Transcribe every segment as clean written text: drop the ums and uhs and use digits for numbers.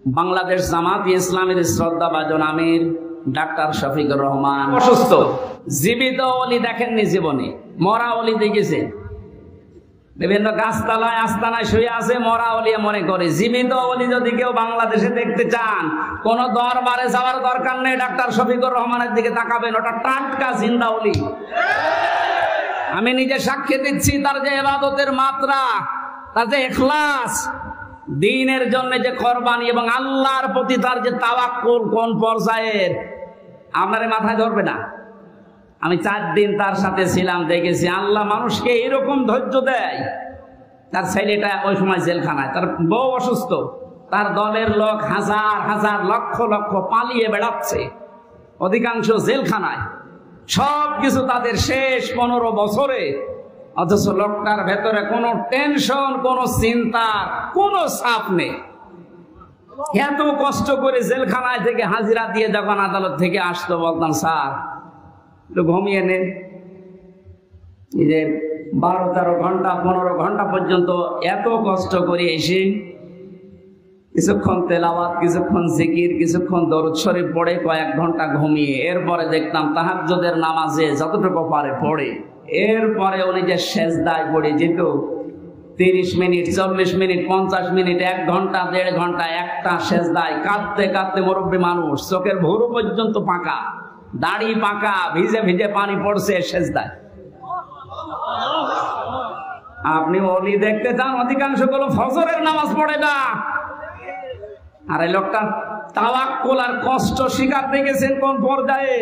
বাংলাদেশ জামাত ইসলামের শ্রদ্ধাভাজন আমির ডাক্তার শফিকুর রহমান অসুস্থ। জীবিত ওলি দেখেননি জীবনে, মরা ওলি দেখেছে। বিভিন্ন গাছতলায় আস্তানায় শুয়ে আছে মরা ওলি মনে করে। জীবিত ওলি যদি কেউ বাংলাদেশে দেখতে চান, কোন দরবারে যাওয়ার দরকার নেই, ডাক্তার শফিকুর রহমানের দিকে তাকাবেন, ওটা টাটকা জিন্দা ওলি। আমি নিজে সাক্ষী দিচ্ছি, তার যে ইবাদতের মাত্রা, তার যে ইখলাস, দ্বীনের জন্য যে কোরবানি এবং আল্লাহর প্রতি তার যে তাওয়াক্কুল কোন পর্যায়ের আপনারে মাথায় ধরবে না। আমি 4 দিন তার সাথে ছিলাম, দেখেছি আল্লাহ মানুষকে এরকম ধৈর্য দেয়। তার ছেলেটা ওই সময় জেলখানায়, তার বউ অসুস্থ, তার দলের লোক হাজার হাজার লক্ষ লক্ষ পালিয়ে বেড়াচ্ছে, অধিকাংশ জেলখানায়। সব কিছু তাদের শেষ 15 বছরে, অথচ লোকটার ভেতরে কোনো টেনশন, কোনো চিন্তা, কোনো চাপ নেই। এত কষ্ট করে জেলখানায় থেকে হাজিরা দিয়ে যখন আদালত থেকে আসতো, বলতাম স্যার একটু ঘুমিয়ে নেন। এই যে 12-13 ঘন্টা 15 ঘন্টা পর্যন্ত এত কষ্ট করে এসে কিছুক্ষণ তেলাওয়াত, কিছুক্ষণ জিকির, কিছুক্ষণ দরুদ শরীফ পড়ে কয়েক ঘন্টা ঘুমিয়ে, এরপরে দেখতাম তাহাজ্জুদের নামাজে যতটুকু পারে পড়ে, এরপরে উনি যে সেজদায় পড়ে যেত 30 মিনিট, 40 মিনিট, 50 মিনিট, 1 ঘন্টা, 1.5 ঘন্টা একটা সেজদায় কাঁদতে কাঁদতে, মুরব্বী মানুষ, চোখের ভুরু পর্যন্ত পাকা, দাড়ি পাকা, ভিজে ভিজে পানি পড়ছে সেজদায়। আপনি ওলি দেখতে চান, অধিকাংশ গুলো ফজরের নামাজ পড়ে না। আর এই লোকটা তাওয়াক্কুল আর কষ্ট শিকার দেখেছেন কোন পর্যায়ে।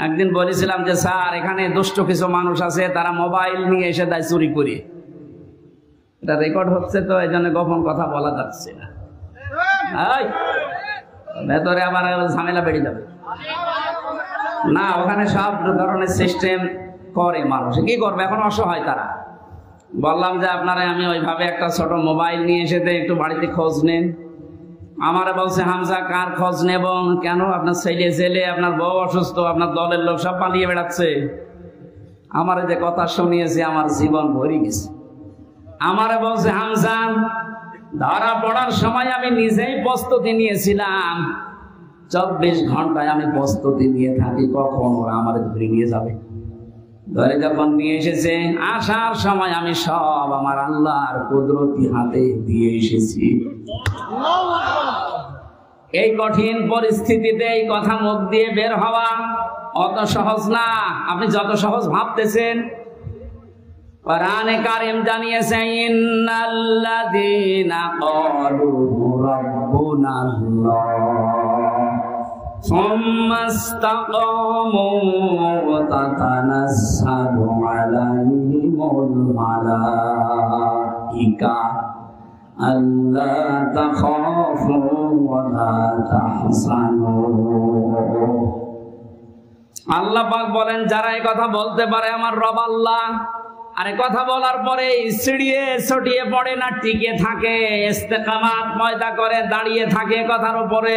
একদিন বলেছিলাম যে স্যার এখানে দুষ্ট কিছু মানুষ আছে, তারা মোবাইল নিয়ে এসে দেয় চুরি করে। এটা রেকর্ড হচ্ছে তো, এই জন্য গোপন কথা বলা যাচ্ছে না। ভেতরে আবার ঝামেলা বেড়ে যাবে না, ওখানে সব ধরনের সিস্টেম করে। মানুষ কি করবে এখন, অসহায় তারা। বললাম যে আপনারা আমি ওইভাবে একটা ছোট মোবাইল নিয়ে এসে একটু বাড়িতে খোঁজ নেন। আমারে বলছে হামজা কার খোঁজ নেব কেন, আপনার ছেলে ছেলে, আপনার বউ অসুস্থ, আপনার দলের লোক সব পালিয়ে বেড়াচ্ছে। আমারে যে কথা শুনিয়েছে আমার জীবন ভরে গেছে। আমারে বলছে হামজা ধরা পড়ার সময় আমি নিজেই প্রস্তুতি নিয়েছিলাম, 24 ঘন্টায় আমি প্রস্তুতি নিয়ে থাকি কখন ওরা আমার ধরে নিয়ে যাবে। ধরে যখন নিয়ে এসেছে, আসার সময় আমি সব আমার আল্লাহর কুদরতি হাতে দিয়ে এসেছি। এই কঠিন পরিস্থিতিতে এই কথা মুখ দিয়ে বের হওয়া অত সহজ না, আপনি যত সহজ ভাবতেছেন। কোরআনে কারীম জানিয়েছে ইন্নাল্লাযীনা ক্বালু রাব্বুনাল্লাহ সুম্মা ইসতাকামু তাতানাজ্জালু আলাইহিমুল মালাইকা আল্লা তাখাফু ওয়া লা তাহজানু। আল্লাহ পাক বলেন যারা এই কথা বলতে পারে আমার রব আল্লাহ, আর কথা বলার পরে সিঁড়িয়ে ছটিয়ে পড়ে না, টিকে থাকে, ইস্তেকামাত পয়দা করে দাঁড়িয়ে থাকে কথার উপরে,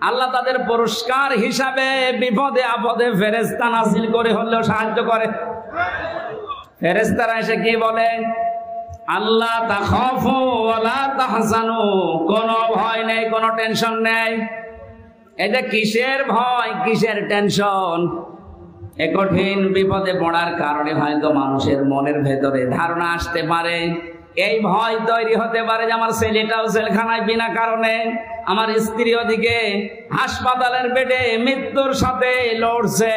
আল্লাহ তাদের পুরস্কার হিসাবে বিপদে আপদে ফেরেশতা নাযিল করে হলেও সাহায্য করে। ফেরেশতারা এসে কি বলে, আল্লাহ তাখাফু ওয়া লা তাহজানু, কোনো ভয় নেই, কোনো টেনশন নেই। এটা কিসের ভয়, কিসের টেনশন? এ কঠিন বিপদে পড়ার কারণে হয়তো মানুষের মনের ভেতরে ধারণা আসতে পারে, এই ভয় তৈরি হতে পারে যে আমার ছেলেটাও জেলখানায় বিনা কারণে, আমার স্ত্রী ওদিকে হাসপাতালের বেডে মৃত্যুর সাথে লড়ছে,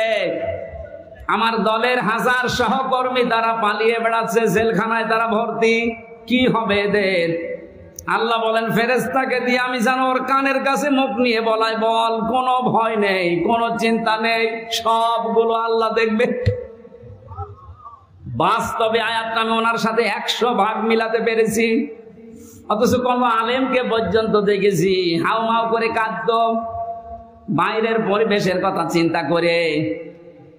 আমার দলের হাজার সহকর্মী তারা পালিয়ে বেড়াচ্ছে, জেলখানায় তারা ভর্তি, কি হবে এদের? আল্লাহ বলেন ফেরেশতাকে দিয়ে আমি যেন ওর কানের কাছে মুখ নিয়ে বলাই, বল কোনো ভয় নেই, কোনো চিন্তা নেই, সবগুলো আল্লাহ দেখবে। বাস্তবে আয়াতটা আমি ওনার সাথে 100 ভাগ মিলাতে পেরেছি। অথচ কোন আলেমকে পর্যন্ত দেখেছি হাউমাউ করে কাঁদতো বাইরের পরিবেশের কথা চিন্তা করে।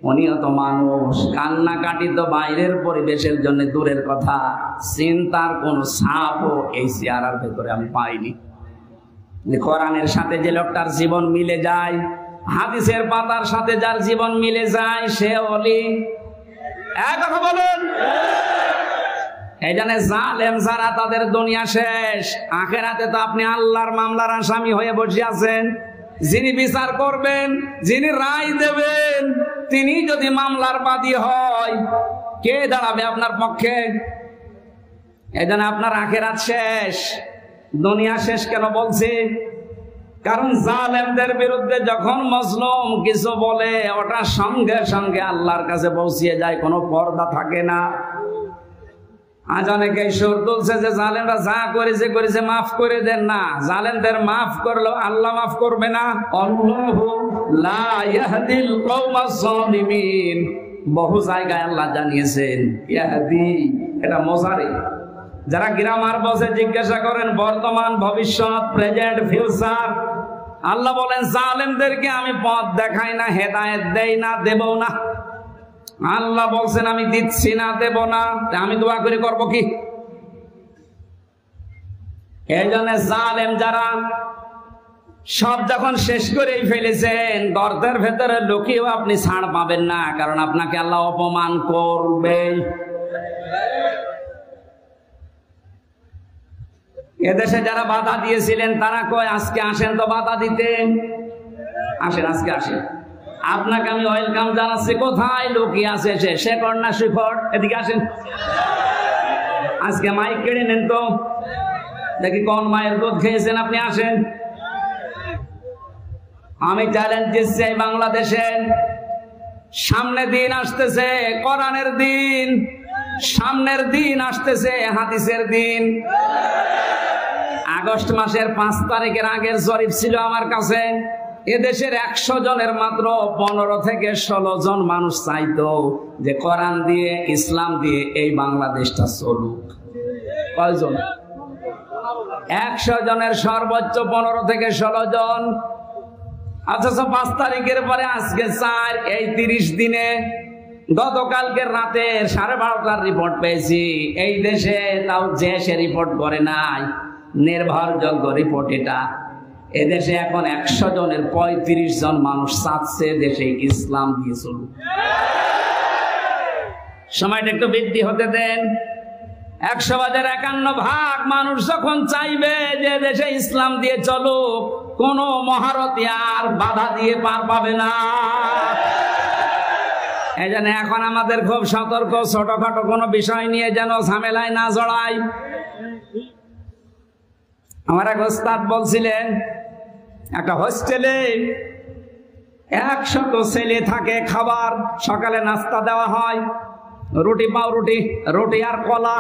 উনিও তো মানুষ, কান্নাকাটি তো বাইরের পরিবেশের জন্য দূরের কথা, চিন্তার কোন ছাপও এই চেহারার ভেতরে আমি পাইনি। কোরআনের সাথে যে লোকটার জীবন মিলে যায়, হাদিসের পাতার সাথে যার জীবন মিলে যায়, সে ওলি। এক কথা বলেন, এই জন্য জালেম যারা তাদের দুনিয়া শেষ, আখেরাতে তো আপনি আল্লাহর মামলার আসামি হয়ে বসে আছেন। যিনি বিচার করবেন, যিনি রায় দেবেন, তিনি যদি মামলার বাদী হয়, কে দাঁড়াবে আপনার পক্ষে? এই জন্য আপনার আখেরাত শেষ, দুনিয়া শেষ কেন বলছি? কারণ জালেমদের বিরুদ্ধে যখন মজলুম কিছু বলে, ওটা সঙ্গে সঙ্গে আল্লাহর কাছে পৌঁছিয়ে যায়, কোনো পর্দা থাকে না। আজ অনেকে সুর তুলছে যে জালেমরা যা করেছে মাফ করে দেন না। জালেমদের মাফ করলো আল্লাহ মাফ করবে না? আল্লাহু লা ইয়াহদিল কওমাজ জালিমিন, বহু জায়গায় আল্লাহ জানিয়েছেন ইয়াহদি, এটা মুজারি। যারা গ্রামার বসে জিজ্ঞাসা করেন বর্তমান, ভবিষ্যৎ, প্রেজেন্ট, ফিউচার, আল্লাহ বলেন জালেমদেরকে আমি পথ দেখাই না, হেদায়েত দেই না, দেব না। আল্লাহ বলছেন আমি দিচ্ছি না, দেব না, আমি দোয়া করে করব কি? এই জন্য জালেম যারা সব যখন শেষ করেই ফেলেছেন, গর্তের ভেতরে লুকিয়েও আপনি ছাড় পাবেন না, কারণ আপনাকে আল্লাহ অপমান করবে। এদেশে যারা বাধা দিয়েছিলেন তারা কয় আজকে আসেন তো বাধা দিতেন, আসেন আজকে আসেন, আপনাকে আমি ওয়েলকাম জানাচ্ছি। কোথায় লুকিয়ে আছে সে? শেখর না শিখর? এদিকে আসেন, আজকে মাইক কেড়ে নেন তো দেখি কোন মায়ের দুধ খেয়েছেন, আপনি আসেন। আমি চ্যালেঞ্জ দিচ্ছি বাংলাদেশে সামনে দিন আসতেছে, কোরআনের দিন, সামনের দিন আসতেছে, হাদিসের দিন। আগস্ট মাসের 5 তারিখের আগের জরিপ ছিল আমার কাছে, এদেশের 100 জনের মাত্র 15 থেকে 16 জন মানুষ চাইতো যে কোরআন দিয়ে, ইসলাম দিয়ে এই বাংলাদেশটা চলুক। কয়জন? 100 জনের সর্বোচ্চ 15 থেকে 16 জন। অথচ 5 তারিখের পরে আজকে 4, এই 30 দিনে গতকালকের রাতে 12:30টার রিপোর্ট পেয়েছি। এই দেশে তাও যে সে রিপোর্ট করে নাই, নির্ভরযোগ্য রিপোর্ট এটা। এদেশে এখন 100 জনের 35 জন মানুষ চাচ্ছে দেশে ইসলাম দিয়ে চলুক। সময়টা একটু বৃদ্ধি হতে দেন। 100/51 মানুষ যখন চাইবে যে দেশে ইসলাম দিয়ে চলুক, কোন মহারথী আর বাধা দিয়ে পার পাবে না। এই জন্য এখন আমাদের খুব সতর্ক, ছোটখাটো কোনো বিষয় নিয়ে যেন ঝামেলায় না জড়াই। আমার এক ওস্তাদ বলছিলেন, একটা হোস্টেলে 100 ছেলে থাকে, খাবার সকালে নাস্তা দেওয়া হয়, রুটি পাউরুটি, রুটি আর কলা।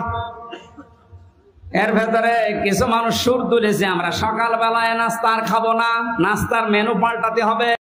এর ভেতরে কিছু মানুষ সুর তুলেছে আমরা সকালবেলায় নাস্তা আর খাবো না, নাস্তার মেনু পাল্টাতে হবে।